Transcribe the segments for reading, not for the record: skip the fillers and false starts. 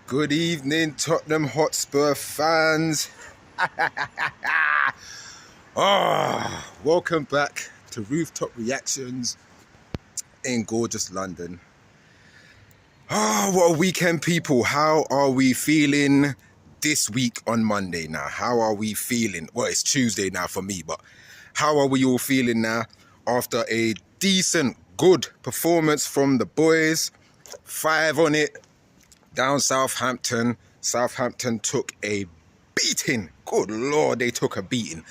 Good evening, Tottenham Hotspur fans. Welcome back to Rooftop Reactions in gorgeous London. What a weekend, people. How are we feeling this week on Monday now? How are we feeling? Well, it's Tuesday now for me, but how are we all feeling now after a decent, good performance from the boys? 5 on it. Down Southampton. Southampton took a beating. Good Lord, they took a beating.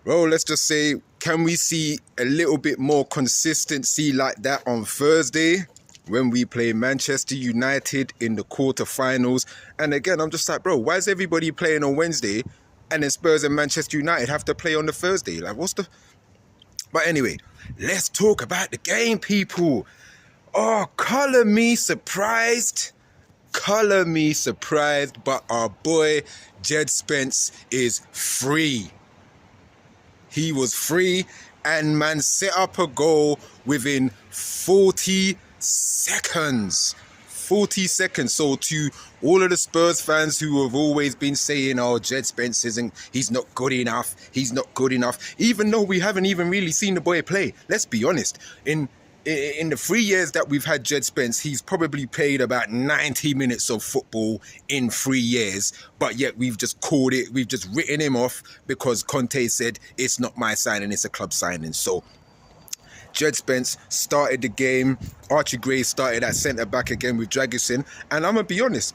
Bro, let's just say, can we see a little bit more consistency like that on Thursday when we play Manchester United in the quarterfinals? And again, I'm just like, bro, why is everybody playing on Wednesday and then Spurs and Manchester United have to play on the Thursday? Like, what's the... But anyway, let's talk about the game, people. Oh, colour me surprised. Colour me surprised, but our boy Jed Spence is free. He was free, and man set up a goal within 40 seconds. 40 seconds. So to all of the Spurs fans who have always been saying, oh, Jed Spence he's not good enough, he's not good enough, even though we haven't even really seen the boy play. Let's be honest. In the 3 years that we've had Jed Spence, he's probably played about 90 minutes of football in 3 years. But yet we've just called it, we've just written him off because Conte said it's not my signing, it's a club signing. So Jed Spence started the game. Archie Gray started at centre-back again with Dragusin. And I'm going to be honest,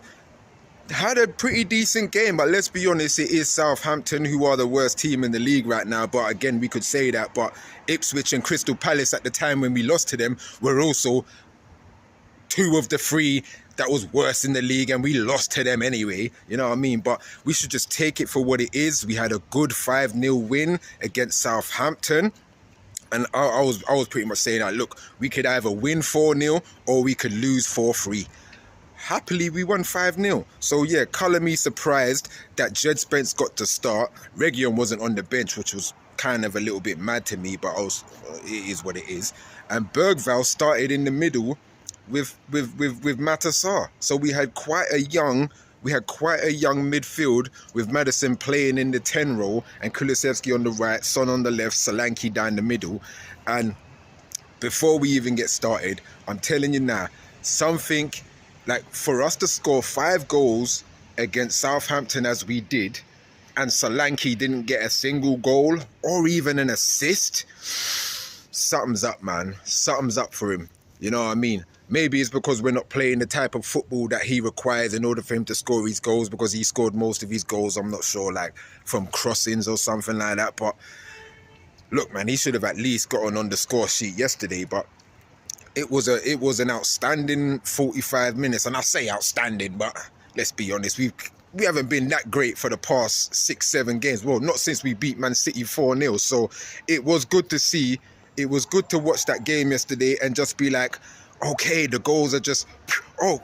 had a pretty decent game, but let's be honest, it is Southampton who are the worst team in the league right now. But again, we could say that, but Ipswich and Crystal Palace at the time when we lost to them were also 2 of the 3 that was worse in the league, and we lost to them anyway, you know what I mean? But we should just take it for what it is. We had a good 5-0 win against Southampton. And I was pretty much saying that, look, we could either win 4-0 or we could lose 4-3. Happily, we won 5-0. So, yeah, colour me surprised that Jed Spence got to start. Reguilon wasn't on the bench, which was kind of a little bit mad to me, but it is what it is. And Bergvall started in the middle with Matasar. So we had quite a young midfield with Maddison playing in the 10 role and Kulusevski on the right, Son on the left, Solanke down the middle. And before we even get started, I'm telling you now, something... Like, for us to score 5 goals against Southampton as we did, and Solanke didn't get a single goal or even an assist, something's up, man. Something's up for him. You know what I mean? Maybe it's because we're not playing the type of football that he requires in order for him to score his goals, because he scored most of his goals, I'm not sure, like from crossings or something like that. But look, man, he should have at least gotten on the score sheet yesterday, but it was an outstanding 45 minutes. And I say outstanding, but let's be honest, we haven't been that great for the past 6-7 games. Well, not since we beat Man City 4-0. So it was good to see. It was good to watch that game yesterday and just be like, okay, the goals are just, oh,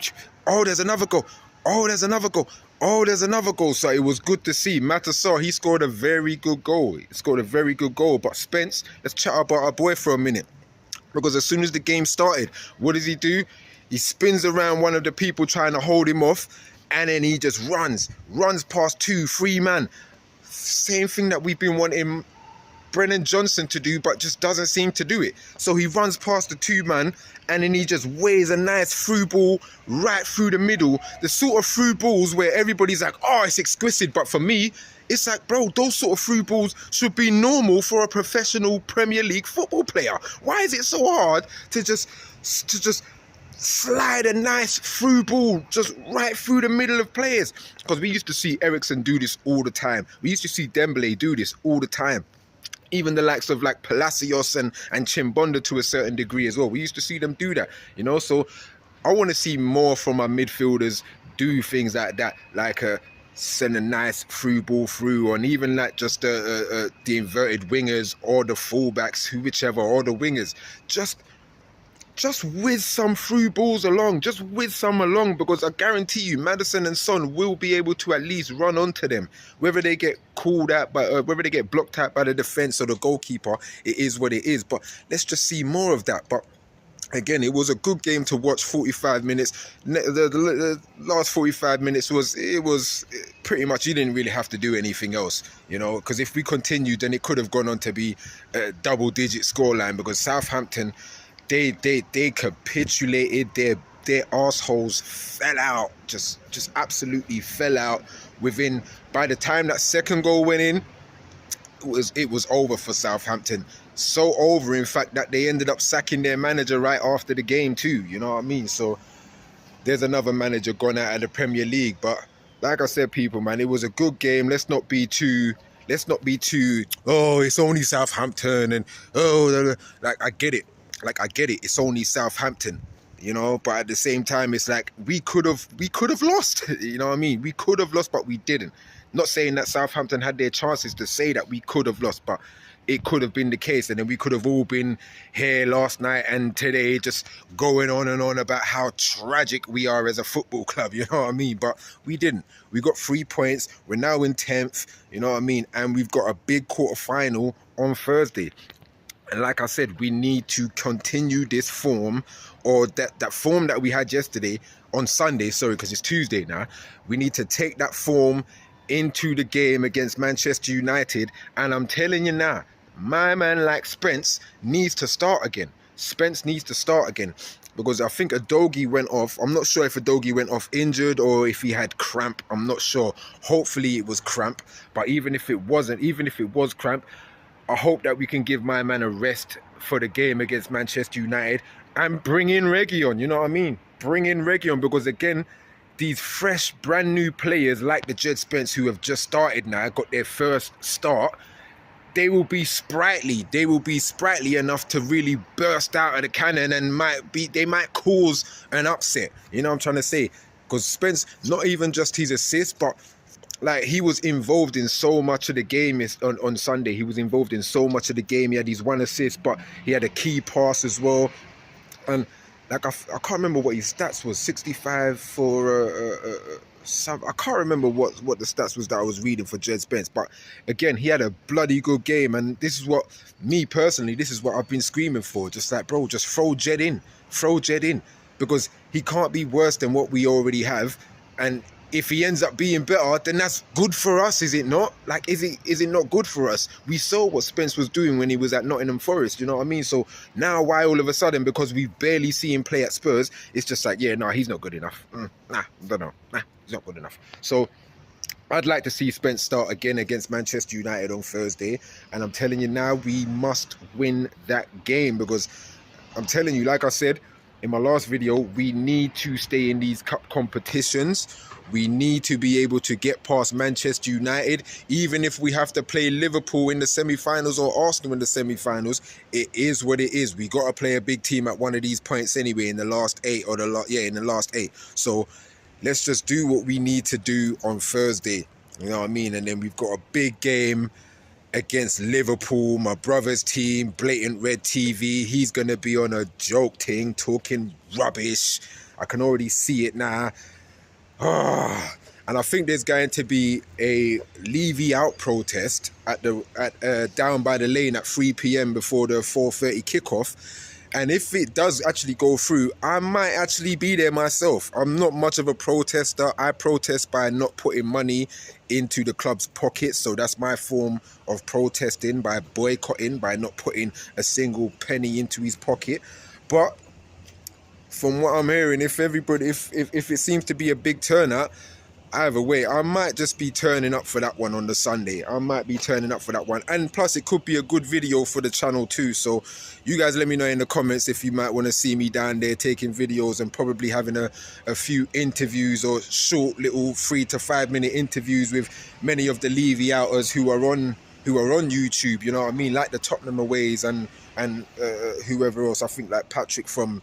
there's another goal. Oh, there's another goal. Oh, there's another goal. So it was good to see. Matasar, he scored a very good goal. But Spence, let's chat about our boy for a minute. Because as soon as the game started, what does he do? He spins around one of the people trying to hold him off, and then he just runs past 2-3 man. Same thing that we've been wanting Brennan Johnson to do, but just doesn't seem to do it. So he runs past the 2 man, and then he just weighs a nice through ball right through the middle. The sort of through balls where everybody's like, oh, it's exquisite. But for me, it's like, bro, those sort of through balls should be normal for a professional Premier League football player. Why is it so hard to just slide a nice through ball just right through the middle of players? Because we used to see Eriksen do this all the time. We used to see Dembele do this all the time. Even the likes of like Palacios and Chimbonda to a certain degree as well. We used to see them do that, you know? So I want to see more from our midfielders do things like that, like send a nice through ball through, and even like just the inverted wingers or the fullbacks, whichever, or the wingers, just whiz some through balls along, because I guarantee you Maddison and Son will be able to at least run onto them. Whether they get called out by, whether they get blocked out by the defense or the goalkeeper, it is what it is. But let's just see more of that. But again, it was a good game to watch. 45 minutes. The last 45 minutes was pretty much, you didn't really have to do anything else, you know, because if we continued, then it could have gone on to be a double-digit scoreline, because Southampton, they capitulated. Their assholes fell out, just absolutely fell out. By the time that second goal went in, it was over for Southampton. So over, in fact, that they ended up sacking their manager right after the game too. You know what I mean? So there's another manager gone out of the Premier League. But like I said, people, man, it was a good game. Let's not be too. Oh, it's only Southampton, and like I get it. It's only Southampton. You know, but at the same time, it's like we could have lost. You know what I mean? We could have lost, but we didn't. Not saying that Southampton had their chances to say that we could have lost, but it could have been the case, and then we could have all been here last night and today just going on and on about how tragic we are as a football club, you know what I mean? But we didn't. We got 3 points. We're now in 10th, you know what I mean? And we've got a big quarter-final on Thursday. And like I said, we need to continue this form, or that form that we had yesterday on Sunday, sorry, because it's Tuesday now. We need to take that form into the game against Manchester United. And I'm telling you now, my man like Spence needs to start again. Spence needs to start again, because I think Adogi went off. I'm not sure if Adogi went off injured or if he had cramp. I'm not sure. Hopefully it was cramp. But even if it was cramp, I hope that we can give my man a rest for the game against Manchester United and bring in Reguilon, you know what I mean? Bring in Reguilon, because again, these fresh, brand new players like the Jed Spence, who have just started now, got their first start, they will be sprightly. They will be sprightly enough to really burst out of the cannon, and they might cause an upset. You know what I'm trying to say? Because Spence, not even just his assist, but like, he was involved in so much of the game on Sunday. He was involved in so much of the game. He had his 1 assist, but he had a key pass as well. And like, I can't remember what his stats was. 65 for I can't remember what the stats was that I was reading for Jed Spence. But again, he had a bloody good game, and this is what, me personally, this is what I've been screaming for. Just like, bro, just throw Jed in, because he can't be worse than what we already have. And if he ends up being better, then that's good for us, is it not? Like, is it not good for us? We saw what Spence was doing when he was at Nottingham Forest, you know what I mean? So now, why all of a sudden, because we barely see him play at Spurs, it's just like, yeah, no, he's not good enough. Nah, I don't know. Nah, he's not good enough. So I'd like to see Spence start again against Manchester United on Thursday. And I'm telling you now, we must win that game, because I'm telling you, like I said in my last video, we need to stay in these cup competitions. We need to be able to get past Manchester United, even if we have to play Liverpool in the semi-finals or Arsenal in the semi-finals. It is what it is. We got to play a big team at one of these points anyway in the last 8 or in the last 8. So let's just do what we need to do on Thursday. You know what I mean? And then we've got a big game against Liverpool, my brother's team, Blatant Red TV. He's going to be on a joke thing, talking rubbish. I can already see it now. And I think there's going to be a Levy out protest at down by the lane at 3 p.m. before the 4:30 kickoff. And if it does actually go through, I might actually be there myself. I'm not much of a protester. I protest by not putting money into the club's pockets. So that's my form of protesting, by boycotting, by not putting a single penny into his pocket. But from what I'm hearing, if it seems to be a big turnout, either way, I might just be turning up for that one on the Sunday. I might be turning up for that one. And plus, it could be a good video for the channel too. So you guys let me know in the comments if you might want to see me down there taking videos and probably having a few interviews, or short little 3 to 5 minute interviews with many of the Levy outers who are on YouTube, you know what I mean? Like the Tottenham Aways and whoever else. I think like Patrick from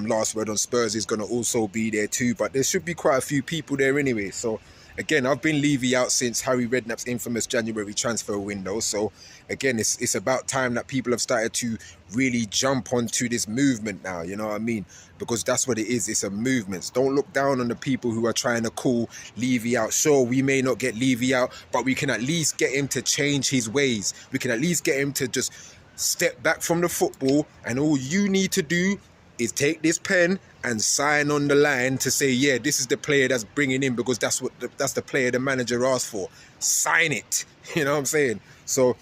Last Word on Spurs is going to also be there too, but there should be quite a few people there anyway. So again, I've been Levy out since Harry Redknapp's infamous January transfer window. So again, it's about time that people have started to really jump onto this movement now, you know what I mean? Because that's what it is. It's a movement. Don't look down on the people who are trying to call Levy out. Sure, we may not get Levy out, but we can at least get him to change his ways. We can at least get him to just step back from the football, and all you need to do is take this pen and sign on the line to say, yeah, this is the player that's bringing in because that's the player the manager asked for. Sign it. You know what I'm saying? So,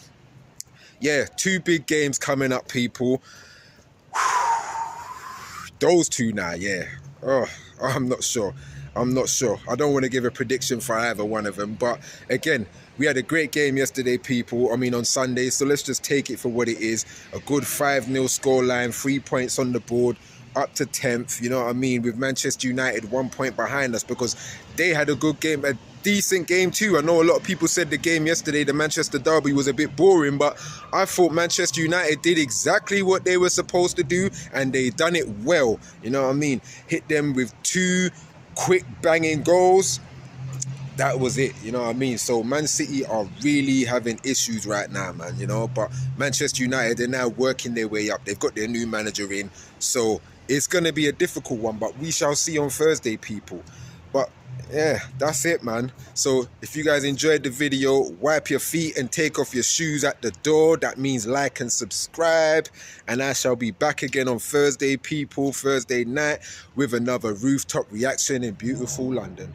yeah, 2 big games coming up, people. Those 2 now, yeah. Oh, I'm not sure. I don't want to give a prediction for either one of them. But again, we had a great game yesterday, people. I mean, on Sunday. So let's just take it for what it is. A good 5-0 scoreline, 3 points on the board, up to 10th. You know what I mean? With Manchester United 1 point behind us because they had a good game, a decent game too. I know a lot of people said the game yesterday, the Manchester derby, was a bit boring, but I thought Manchester United did exactly what they were supposed to do, and they done it well. You know what I mean? Hit them with 2 quick banging goals. That was it, you know what I mean? So Man City are really having issues right now, man, you know. But Manchester United, they're now working their way up. They've got their new manager in, so it's going to be a difficult one, but we shall see on Thursday, people. But yeah, that's it, man. So if you guys enjoyed the video, wipe your feet and take off your shoes at the door. That means like and subscribe, and I shall be back again on Thursday, people, Thursday night, with another rooftop reaction in beautiful London.